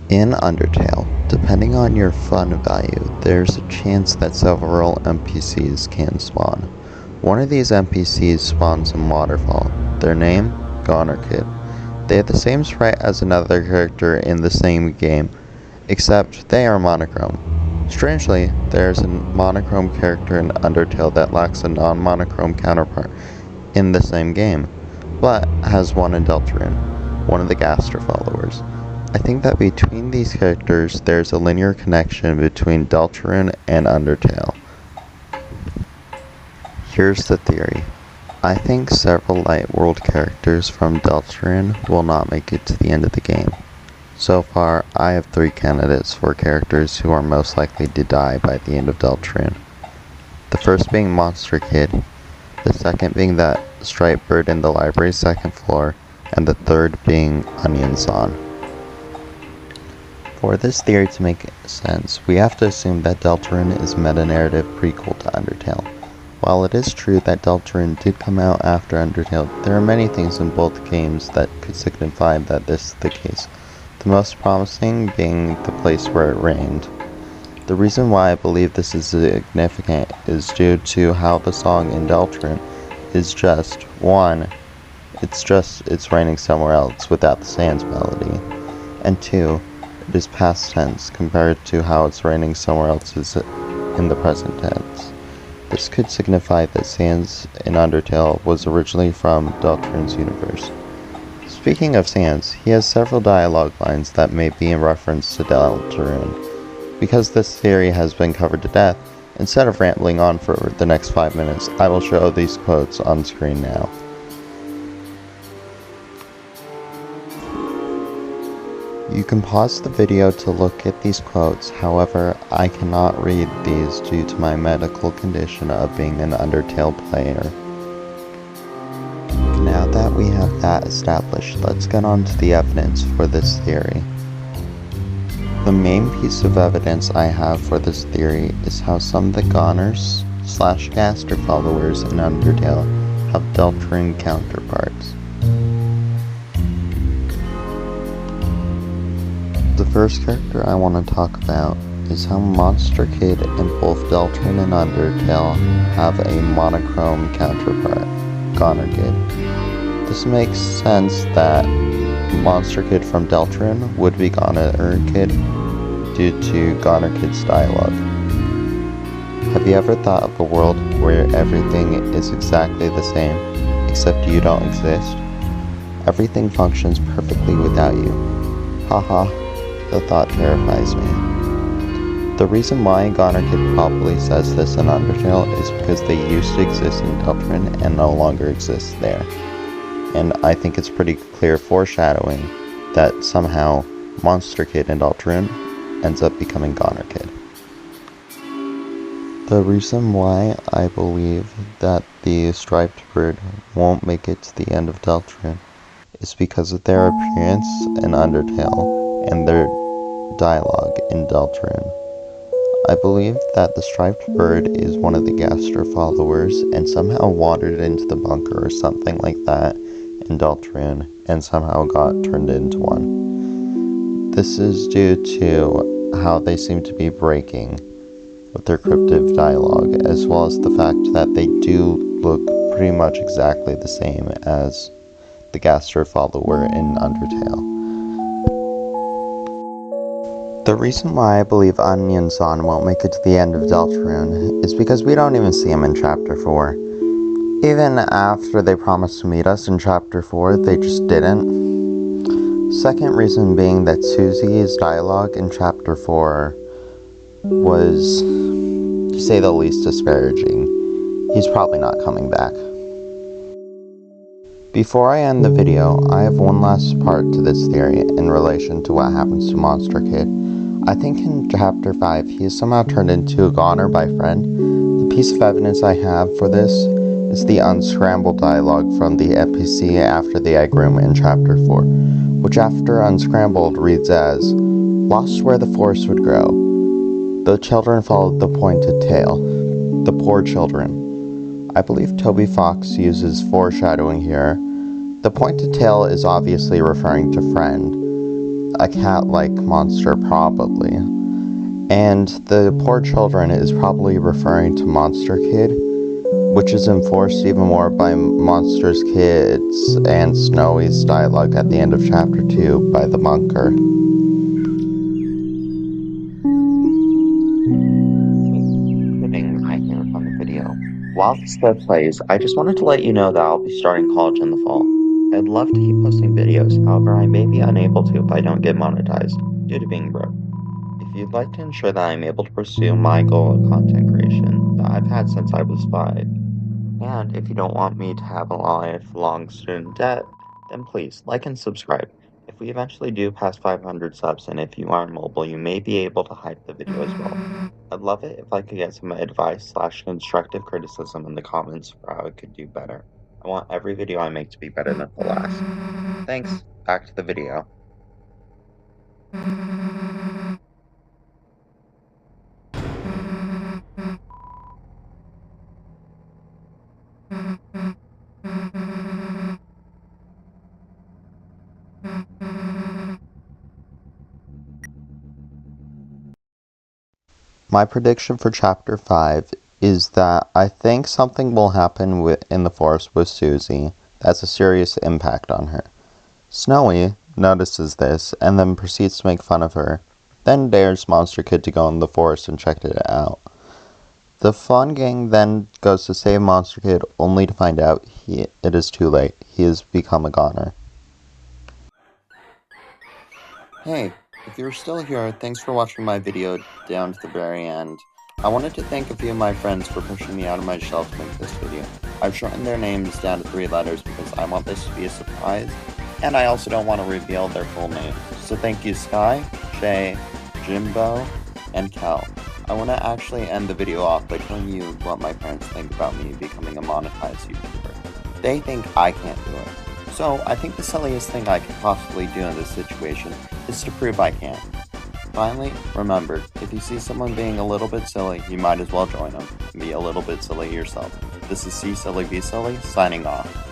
In Undertale, depending on your fun value, there's a chance that several NPCs can spawn. One of these NPCs spawns in Waterfall. Their name? Goner Kid. They have the same sprite as another character in the same game, except they are monochrome. Strangely, there's a monochrome character in Undertale that lacks a non-monochrome counterpart in the same game, but has one in Deltarune, one of the Gaster followers. I think that between these characters, there's a linear connection between Deltarune and Undertale. Here's the theory. I think several Light World characters from Deltarune will not make it to the end of the game. So far, I have 3 candidates for characters who are most likely to die by the end of Deltarune. The first being Monster Kid, the second being that striped bird in the library's 2nd floor, and the third being Onion-san. For this theory to make sense, we have to assume that Deltarune is a meta-narrative prequel to Undertale. While it is true that Deltarune did come out after Undertale, there are many things in both games that could signify that this is the case. The most promising being the place where it rained. The reason why I believe this is significant is due to how the song in Deltarune is just, one, it's raining somewhere else without the Sans melody, and 2, it is past tense compared to how it's raining somewhere else is in the present tense. This could signify that Sans in Undertale was originally from Deltarune's universe. Speaking of Sans, he has several dialogue lines that may be in reference to Deltarune. Because this theory has been covered to death, instead of rambling on for the next 5 minutes, I will show these quotes on screen now. You can pause the video to look at these quotes, however, I cannot read these due to my medical condition of being an Undertale player. Now that we have that established, let's get on to the evidence for this theory. The main piece of evidence I have for this theory is how some of the Goners/Gaster followers in Undertale have Deltarune counterparts. The first character I want to talk about is how Monster Kid in both Deltarune and Undertale have a monochrome counterpart, Goner Kid. This makes sense that Monster Kid from Deltarune would be Goner Kid due to Goner Kid's dialogue. Have you ever thought of a world where everything is exactly the same, except you don't exist? Everything functions perfectly without you. Haha. The thought terrifies me. The reason why Goner Kid probably says this in Undertale is because they used to exist in Deltarune and no longer exist there. And I think it's pretty clear foreshadowing that somehow Monster Kid in Deltarune ends up becoming Goner Kid. The reason why I believe that the striped bird won't make it to the end of Deltarune is because of their appearance in Undertale and their dialogue in Deltarune. I believe that the striped bird is one of the Gaster followers and somehow wandered into the bunker or something like that in Deltarune and somehow got turned into one. This is due to how they seem to be breaking with their cryptic dialogue, as well as the fact that they do look pretty much exactly the same as the Gaster follower in Undertale. The reason why I believe Onion-san won't make it to the end of Deltarune is because we don't even see him in Chapter 4. Even after they promised to meet us in Chapter 4, they just didn't. Second reason being that Susie's dialogue in Chapter 4 was, to say the least, disparaging. He's probably not coming back. Before I end the video, I have one last part to this theory in relation to what happens to Monster Kid. I think in Chapter 5, he is somehow turned into a Goner by Friend. The piece of evidence I have for this is the unscrambled dialogue from the NPC after the egg room in Chapter 4, which after unscrambled reads as, "Lost where the forest would grow. The children followed the pointed tail. The poor children." I believe Toby Fox uses foreshadowing here. The pointed tail is obviously referring to Friend. a cat-like monster, probably. And the poor children is probably referring to Monster Kid, which is enforced even more by Monsters Kids and Snowy's dialogue at the end of Chapter 2 by the bunker. Quitting my hair from the video. While this clip plays, I just wanted to let you know that I'll be starting college in the fall. I'd love to keep posting videos, however I may be unable to if I don't get monetized, due to being broke. If you'd like to ensure that I'm able to pursue my goal of content creation that I've had since I was 5, and if you don't want me to have a lifelong student debt, then please like and subscribe. If we eventually do pass 500 subs, and if you are mobile, you may be able to hype the video as well. I'd love it if I could get some advice/constructive criticism in the comments for how I could do better. I want every video I make to be better than the last. Thanks, back to the video. My prediction for Chapter 5 is that I think something will happen in the forest with Susie that's a serious impact on her. Snowy notices this and then proceeds to make fun of her, then dares Monster Kid to go in the forest and check it out. The fun gang then goes to save Monster Kid only to find out it is too late. He has become a goner. Hey, if you're still here, thanks for watching my video down to the very end. I wanted to thank a few of my friends for pushing me out of my shell to make this video. I've shortened their names down to 3 letters because I want this to be a surprise, and I also don't want to reveal their full names. So thank you Sky, Shay, Jimbo, and Kel. I want to actually end the video off by telling you what my parents think about me becoming a monetized YouTuber. They think I can't do it. So I think the silliest thing I could possibly do in this situation is to prove I can. Finally, remember, if you see someone being a little bit silly, you might as well join them and be a little bit silly yourself. This is C Silly Be Silly, signing off.